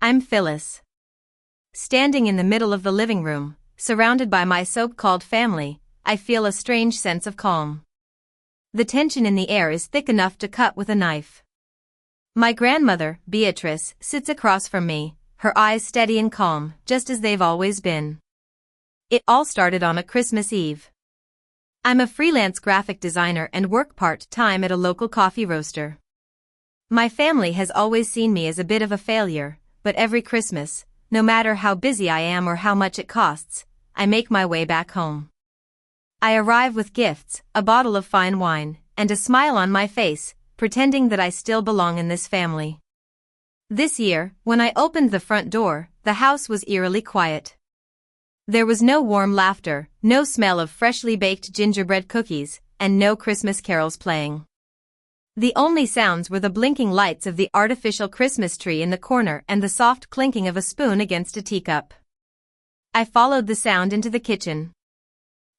I'm Phyllis. Standing in the middle of the living room, surrounded by my so-called family, I feel a strange sense of calm. The tension in the air is thick enough to cut with a knife. My grandmother, Beatrice, sits across from me, her eyes steady and calm, just as they've always been. It all started on a Christmas Eve. I'm a freelance graphic designer and work part-time at a local coffee roaster. My family has always seen me as a bit of a failure, but every Christmas, no matter how busy I am or how much it costs, I make my way back home. I arrive with gifts, a bottle of fine wine, and a smile on my face, pretending that I still belong in this family. This year, when I opened the front door, the house was eerily quiet. There was no warm laughter, no smell of freshly baked gingerbread cookies, and no Christmas carols playing. The only sounds were the blinking lights of the artificial Christmas tree in the corner and the soft clinking of a spoon against a teacup. I followed the sound into the kitchen.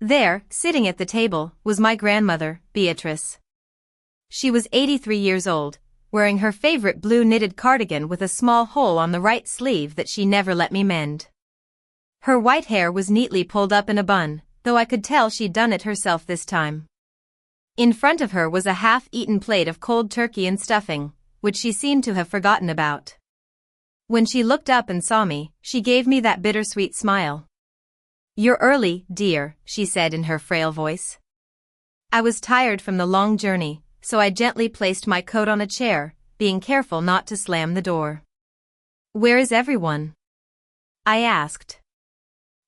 There, sitting at the table, was my grandmother, Beatrice. She was 83 years old, wearing her favorite blue knitted cardigan with a small hole on the right sleeve that she never let me mend. Her white hair was neatly pulled up in a bun, though I could tell she'd done it herself this time. In front of her was a half-eaten plate of cold turkey and stuffing, which she seemed to have forgotten about. When she looked up and saw me, she gave me that bittersweet smile. "You're early, dear," she said in her frail voice. I was tired from the long journey, so I gently placed my coat on a chair, being careful not to slam the door. "Where is everyone?" I asked.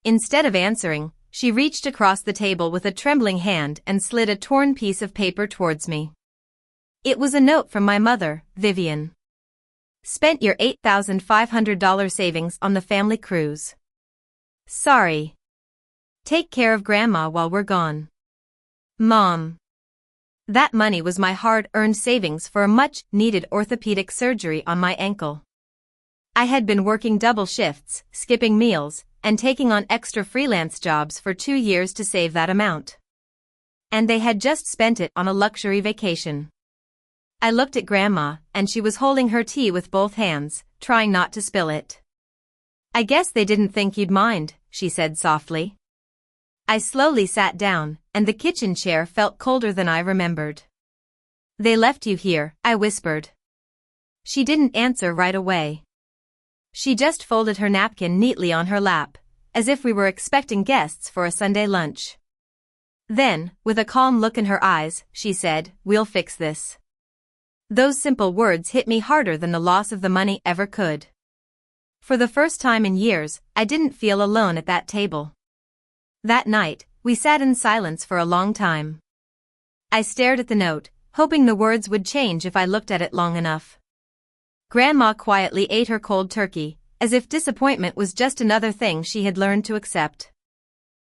Instead of answering, she reached across the table with a trembling hand and slid a torn piece of paper towards me. It was a note from my mother, Vivian. "Spent your $8,500 savings on the family cruise. Sorry. Take care of Grandma while we're gone. Mom." That money was my hard-earned savings for a much-needed orthopedic surgery on my ankle. I had been working double shifts, skipping meals, and taking on extra freelance jobs for 2 years to save that amount. And they had just spent it on a luxury vacation. I looked at Grandma, and she was holding her tea with both hands, trying not to spill it. "I guess they didn't think you'd mind," she said softly. I slowly sat down, and the kitchen chair felt colder than I remembered. "They left you here," I whispered. She didn't answer right away. She just folded her napkin neatly on her lap, as if we were expecting guests for a Sunday lunch. Then, with a calm look in her eyes, she said, "We'll fix this." Those simple words hit me harder than the loss of the money ever could. For the first time in years, I didn't feel alone at that table. That night, we sat in silence for a long time. I stared at the note, hoping the words would change if I looked at it long enough. Grandma quietly ate her cold turkey, as if disappointment was just another thing she had learned to accept.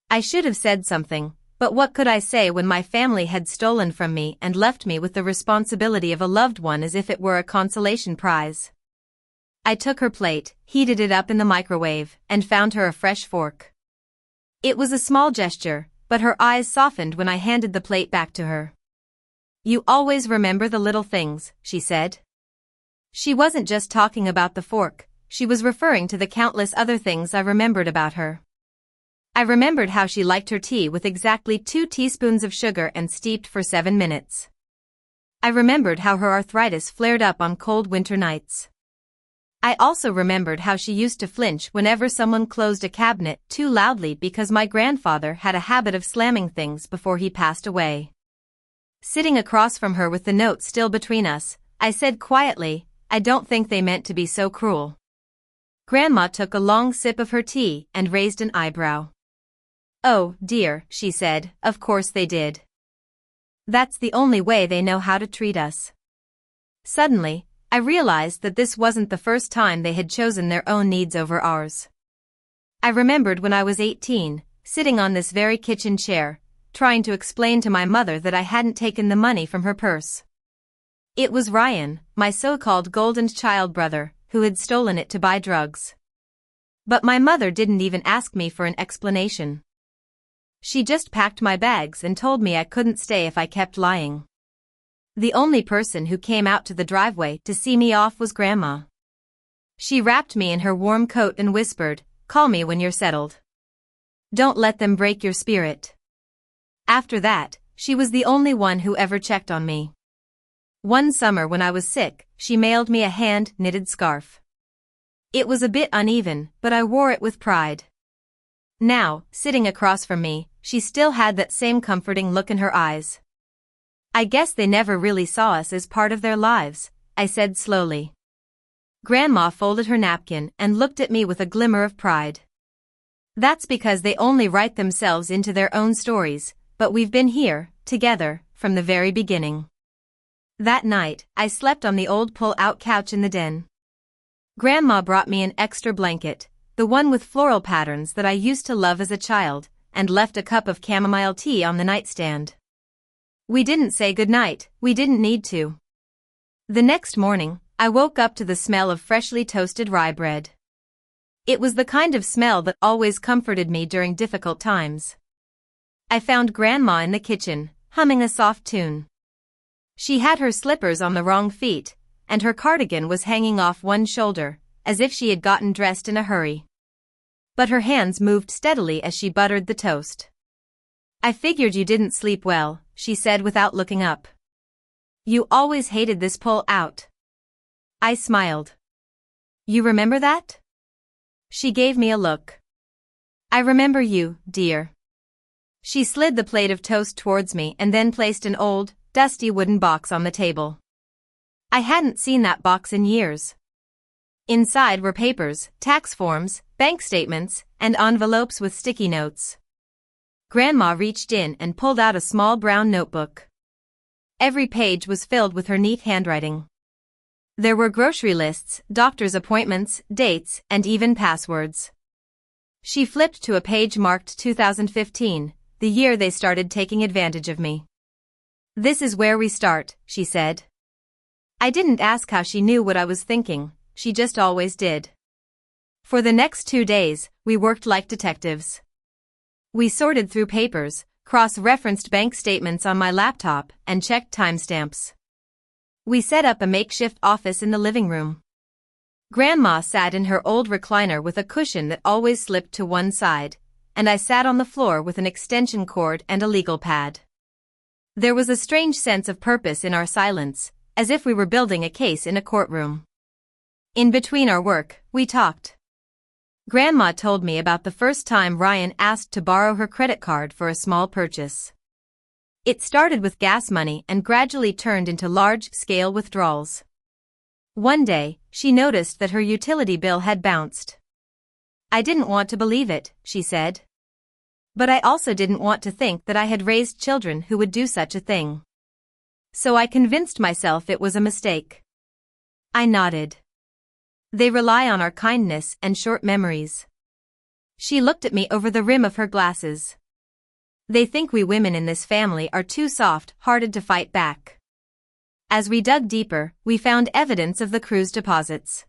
I should have said something, but what could I say when my family had stolen from me and left me with the responsibility of a loved one as if it were a consolation prize? I took her plate, heated it up in the microwave, and found her a fresh fork. It was a small gesture, but her eyes softened when I handed the plate back to her. "You always remember the little things," she said. She wasn't just talking about the fork, she was referring to the countless other things I remembered about her. I remembered how she liked her tea with exactly 2 teaspoons of sugar and steeped for 7 minutes. I remembered how her arthritis flared up on cold winter nights. I also remembered how she used to flinch whenever someone closed a cabinet too loudly because my grandfather had a habit of slamming things before he passed away. Sitting across from her with the note still between us, I said quietly, "I don't think they meant to be so cruel." Grandma took a long sip of her tea and raised an eyebrow. "Oh, dear," she said, "of course they did. That's the only way they know how to treat us." Suddenly, I realized that this wasn't the first time they had chosen their own needs over ours. I remembered when I was 18, sitting on this very kitchen chair, trying to explain to my mother that I hadn't taken the money from her purse. It was Ryan, my so-called golden child brother, who had stolen it to buy drugs. But my mother didn't even ask me for an explanation. She just packed my bags and told me I couldn't stay if I kept lying. The only person who came out to the driveway to see me off was Grandma. She wrapped me in her warm coat and whispered, "Call me when you're settled. Don't let them break your spirit." After that, she was the only one who ever checked on me. One summer when I was sick, she mailed me a hand-knitted scarf. It was a bit uneven, but I wore it with pride. Now, sitting across from me, she still had that same comforting look in her eyes. "I guess they never really saw us as part of their lives," I said slowly. Grandma folded her napkin and looked at me with a glimmer of pride. "That's because they only write themselves into their own stories, but we've been here, together, from the very beginning." That night, I slept on the old pull-out couch in the den. Grandma brought me an extra blanket, the one with floral patterns that I used to love as a child, and left a cup of chamomile tea on the nightstand. We didn't say goodnight, we didn't need to. The next morning, I woke up to the smell of freshly toasted rye bread. It was the kind of smell that always comforted me during difficult times. I found Grandma in the kitchen, humming a soft tune. She had her slippers on the wrong feet, and her cardigan was hanging off one shoulder, as if she had gotten dressed in a hurry. But her hands moved steadily as she buttered the toast. "I figured you didn't sleep well," she said without looking up. "You always hated this pull-out." I smiled. "You remember that?" She gave me a look. "I remember you, dear." She slid the plate of toast towards me and then placed an old, dusty wooden box on the table. I hadn't seen that box in years. Inside were papers, tax forms, bank statements, and envelopes with sticky notes. Grandma reached in and pulled out a small brown notebook. Every page was filled with her neat handwriting. There were grocery lists, doctor's appointments, dates, and even passwords. She flipped to a page marked 2015, the year they started taking advantage of me. "This is where we start," she said. I didn't ask how she knew what I was thinking, she just always did. For the next 2 days, we worked like detectives. We sorted through papers, cross-referenced bank statements on my laptop, and checked timestamps. We set up a makeshift office in the living room. Grandma sat in her old recliner with a cushion that always slipped to one side, and I sat on the floor with an extension cord and a legal pad. There was a strange sense of purpose in our silence, as if we were building a case in a courtroom. In between our work, we talked. Grandma told me about the first time Ryan asked to borrow her credit card for a small purchase. It started with gas money and gradually turned into large-scale withdrawals. One day, she noticed that her utility bill had bounced. "I didn't want to believe it," she said. "But I also didn't want to think that I had raised children who would do such a thing. So I convinced myself it was a mistake." I nodded. "They rely on our kindness and short memories." She looked at me over the rim of her glasses. "They think we women in this family are too soft-hearted to fight back." As we dug deeper, we found evidence of the cruise deposits.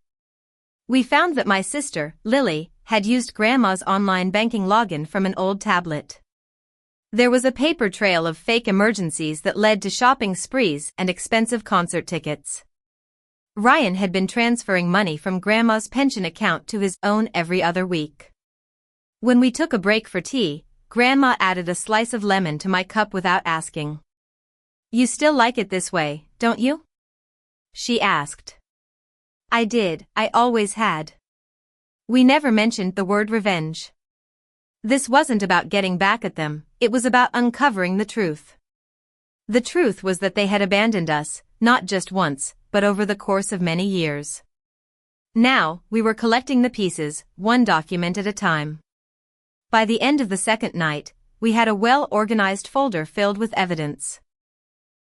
We found that my sister, Lily, had used Grandma's online banking login from an old tablet. There was a paper trail of fake emergencies that led to shopping sprees and expensive concert tickets. Ryan had been transferring money from Grandma's pension account to his own every other week. When we took a break for tea, Grandma added a slice of lemon to my cup without asking. "You still like it this way, don't you?" she asked. I did, I always had. We never mentioned the word revenge. This wasn't about getting back at them, it was about uncovering the truth. The truth was that they had abandoned us, not just once, but over the course of many years. Now, we were collecting the pieces, one document at a time. By the end of the second night, we had a well-organized folder filled with evidence.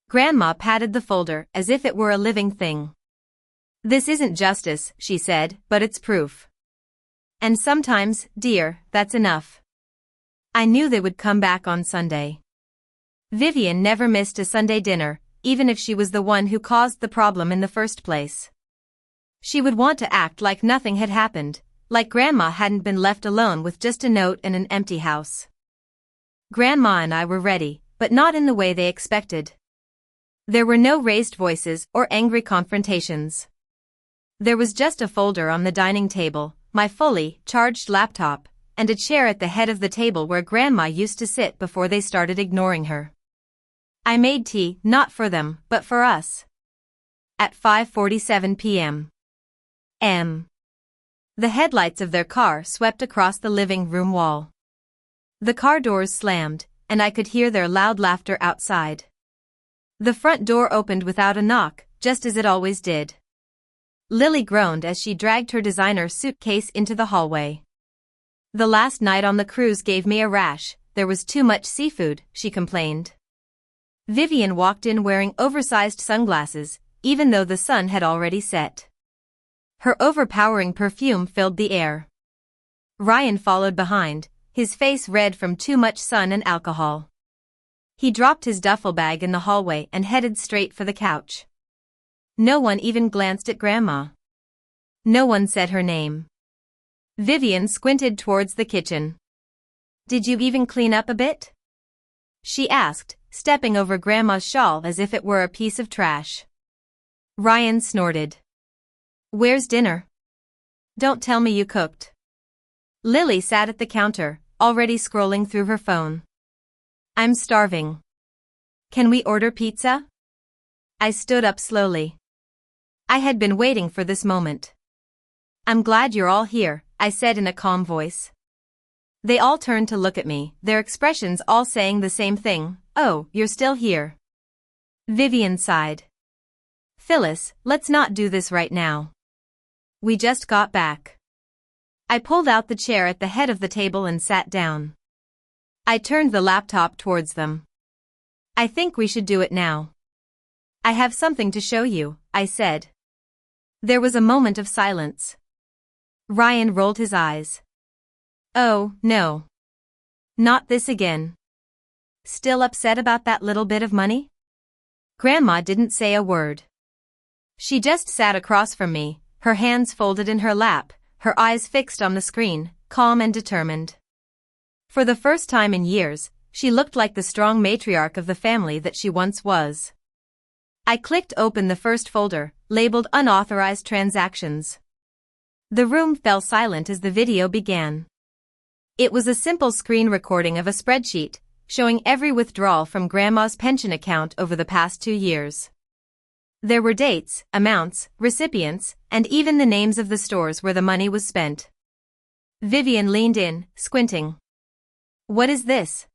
Grandma patted the folder as if it were a living thing. "This isn't justice," she said, "but it's proof. And sometimes, dear, that's enough." I knew they would come back on Sunday. Vivian never missed a Sunday dinner, even if she was the one who caused the problem in the first place. She would want to act like nothing had happened, like Grandma hadn't been left alone with just a note and an empty house. Grandma and I were ready, but not in the way they expected. There were no raised voices or angry confrontations. There was just a folder on the dining table, my fully charged laptop, and a chair at the head of the table where Grandma used to sit before they started ignoring her. I made tea, not for them, but for us. At 5:47 p.m. The headlights of their car swept across the living room wall. The car doors slammed, and I could hear their loud laughter outside. The front door opened without a knock, just as it always did. Lily groaned as she dragged her designer suitcase into the hallway. The last night on the cruise gave me a rash, there was too much seafood, she complained. Vivian walked in wearing oversized sunglasses, even though the sun had already set. Her overpowering perfume filled the air. Ryan followed behind, his face red from too much sun and alcohol. He dropped his duffel bag in the hallway and headed straight for the couch. No one even glanced at Grandma. No one said her name. Vivian squinted towards the kitchen. "Did you even clean up a bit?" she asked, stepping over Grandma's shawl as if it were a piece of trash. Ryan snorted. "Where's dinner? Don't tell me you cooked." Lily sat at the counter, already scrolling through her phone. "I'm starving. Can we order pizza?" I stood up slowly. I had been waiting for this moment. "I'm glad you're all here," I said in a calm voice. They all turned to look at me, their expressions all saying the same thing. "Oh, you're still here." Vivian sighed. "Phyllis, let's not do this right now. We just got back." I pulled out the chair at the head of the table and sat down. I turned the laptop towards them. "I think we should do it now. I have something to show you," I said. There was a moment of silence. Ryan rolled his eyes. "Oh, no. Not this again. Still upset about that little bit of money?" Grandma didn't say a word. She just sat across from me, her hands folded in her lap, her eyes fixed on the screen, calm and determined. For the first time in years, she looked like the strong matriarch of the family that she once was. I clicked open the first folder, labeled Unauthorized Transactions. The room fell silent as the video began. It was a simple screen recording of a spreadsheet, showing every withdrawal from Grandma's pension account over the past 2 years. There were dates, amounts, recipients, and even the names of the stores where the money was spent. Vivian leaned in, squinting. "What is this?"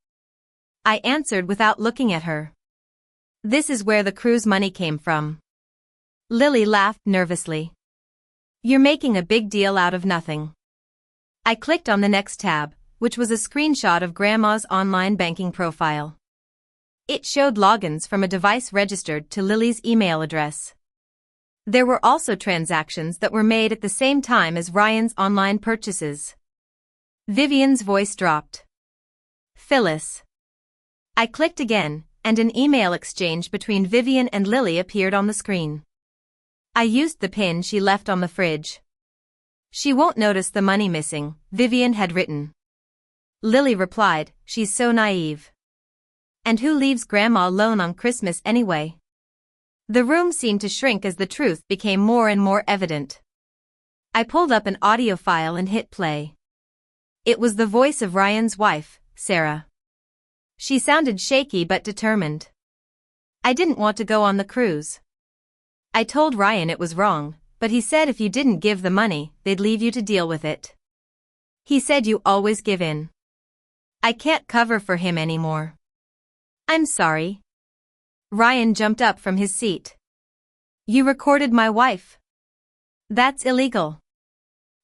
I answered without looking at her. "This is where the cruise money came from." Lily laughed nervously. "You're making a big deal out of nothing." I clicked on the next tab, which was a screenshot of Grandma's online banking profile. It showed logins from a device registered to Lily's email address. There were also transactions that were made at the same time as Ryan's online purchases. Vivian's voice dropped. "Phyllis." I clicked again, and an email exchange between Vivian and Lily appeared on the screen. I used the pin she left on the fridge. "She won't notice the money missing," Vivian had written. Lily replied, "She's so naive. And who leaves Grandma alone on Christmas anyway?" The room seemed to shrink as the truth became more and more evident. I pulled up an audio file and hit play. It was the voice of Ryan's wife, Sarah. She sounded shaky but determined. "I didn't want to go on the cruise. I told Ryan it was wrong, but he said if you didn't give the money, they'd leave you to deal with it. He said you always give in. I can't cover for him anymore." "I'm sorry." Ryan jumped up from his seat. "You recorded my wife. That's illegal."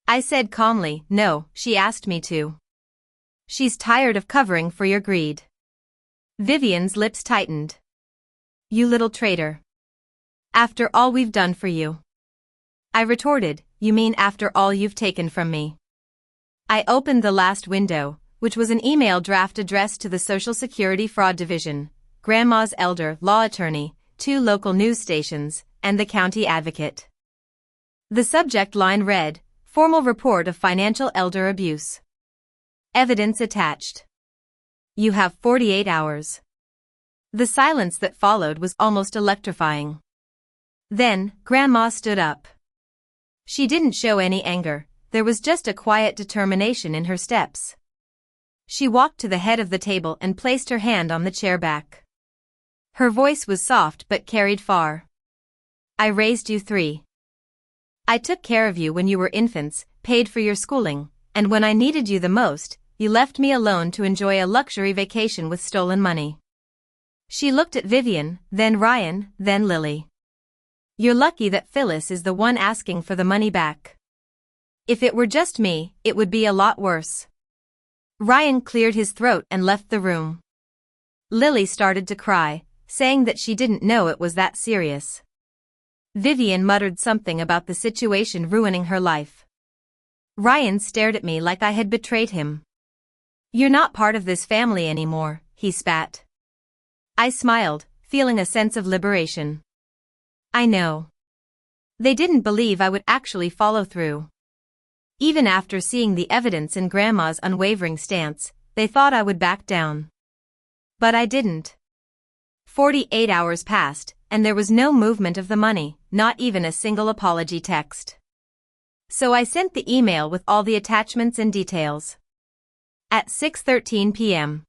I said calmly, "No, she asked me to. She's tired of covering for your greed." Vivian's lips tightened. "You little traitor. After all we've done for you." I retorted, "You mean after all you've taken from me?" I opened the last window, which was an email draft addressed to the Social Security Fraud Division, Grandma's elder law attorney, 2 local news stations, and the county advocate. The subject line read, "Formal report of financial elder abuse. Evidence attached. You have 48 hours." The silence that followed was almost electrifying. Then, Grandma stood up. She didn't show any anger, there was just a quiet determination in her steps. She walked to the head of the table and placed her hand on the chair back. Her voice was soft but carried far. I raised you 3. I took care of you when you were infants, paid for your schooling, and when I needed you the most, you left me alone to enjoy a luxury vacation with stolen money. She looked at Vivian, then Ryan, then Lily. You're lucky that Phyllis is the one asking for the money back. If it were just me, it would be a lot worse. Ryan cleared his throat and left the room. Lily started to cry, saying that she didn't know it was that serious. Vivian muttered something about the situation ruining her life. Ryan stared at me like I had betrayed him. You're not part of this family anymore, he spat. I smiled, feeling a sense of liberation. I know. They didn't believe I would actually follow through. Even after seeing the evidence in Grandma's unwavering stance, they thought I would back down. But I didn't. 48 hours passed, and there was no movement of the money, not even a single apology text. So I sent the email with all the attachments and details. At 6:13 p.m.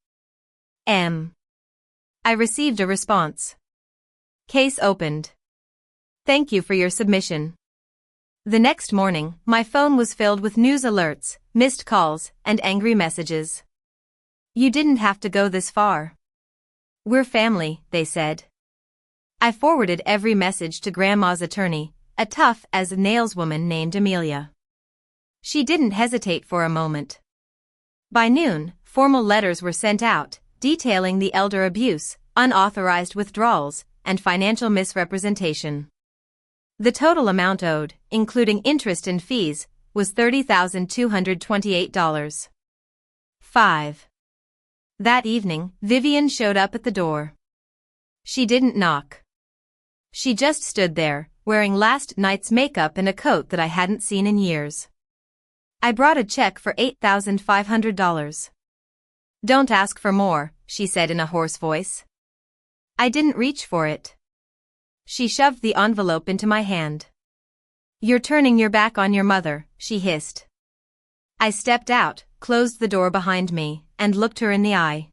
I received a response. Case opened. Thank you for your submission. The next morning, my phone was filled with news alerts, missed calls, and angry messages. You didn't have to go this far. We're family, they said. I forwarded every message to Grandma's attorney, a tough-as-nails woman named Amelia. She didn't hesitate for a moment. By noon, formal letters were sent out, detailing the elder abuse, unauthorized withdrawals, and financial misrepresentation. The total amount owed, including interest and fees, was $30,228. 5. That evening, Vivian showed up at the door. She didn't knock. She just stood there, wearing last night's makeup and a coat that I hadn't seen in years. I brought a check for $8,500. Don't ask for more, she said in a hoarse voice. I didn't reach for it. She shoved the envelope into my hand. You're turning your back on your mother, she hissed. I stepped out, closed the door behind me, and looked her in the eye.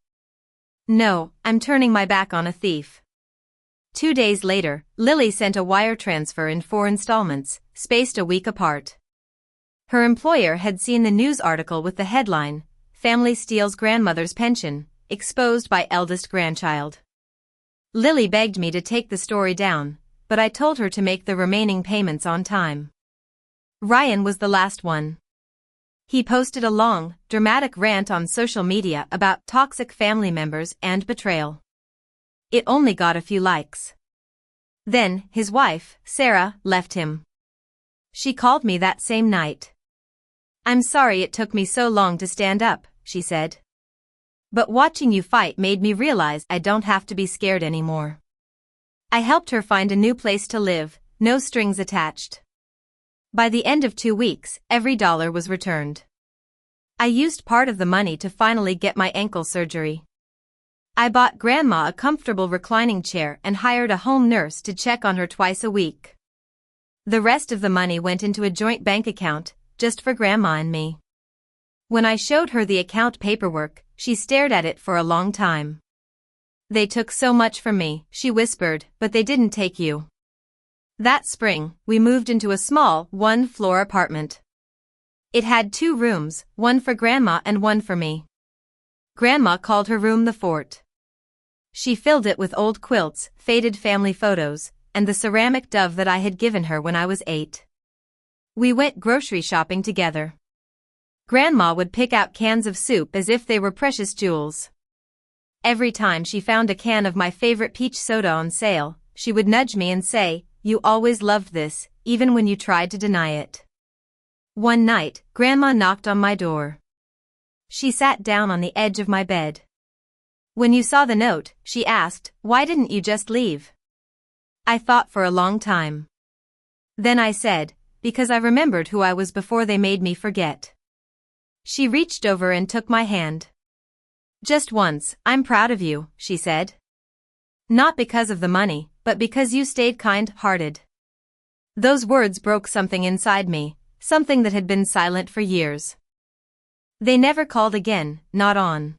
No, I'm turning my back on a thief. 2 days later, Lily sent a wire transfer in 4 installments, spaced a week apart. Her employer had seen the news article with the headline, Family Steals Grandmother's Pension, Exposed by Eldest Grandchild. Lily begged me to take the story down, but I told her to make the remaining payments on time. Ryan was the last one. He posted a long, dramatic rant on social media about toxic family members and betrayal. It only got a few likes. Then, his wife, Sarah, left him. She called me that same night. I'm sorry it took me so long to stand up, she said. But watching you fight made me realize I don't have to be scared anymore. I helped her find a new place to live, no strings attached. By the end of 2 weeks, every dollar was returned. I used part of the money to finally get my ankle surgery. I bought Grandma a comfortable reclining chair and hired a home nurse to check on her twice a week. The rest of the money went into a joint bank account, just for Grandma and me. When I showed her the account paperwork, she stared at it for a long time. They took so much from me, she whispered, but they didn't take you. That spring, we moved into a small, 1-floor apartment. It had 2 rooms, one for Grandma and one for me. Grandma called her room the fort. She filled it with old quilts, faded family photos, and the ceramic dove that I had given her when I was 8. We went grocery shopping together. Grandma would pick out cans of soup as if they were precious jewels. Every time she found a can of my favorite peach soda on sale, she would nudge me and say, "You always loved this, even when you tried to deny it." One night, Grandma knocked on my door. She sat down on the edge of my bed. When you saw the note, she asked, "Why didn't you just leave?" I thought for a long time. Then I said, "Because I remembered who I was before they made me forget." She reached over and took my hand. "Just once, I'm proud of you," she said. "Not because of the money, but because you stayed kind-hearted." Those words broke something inside me, something that had been silent for years. They never called again, not on.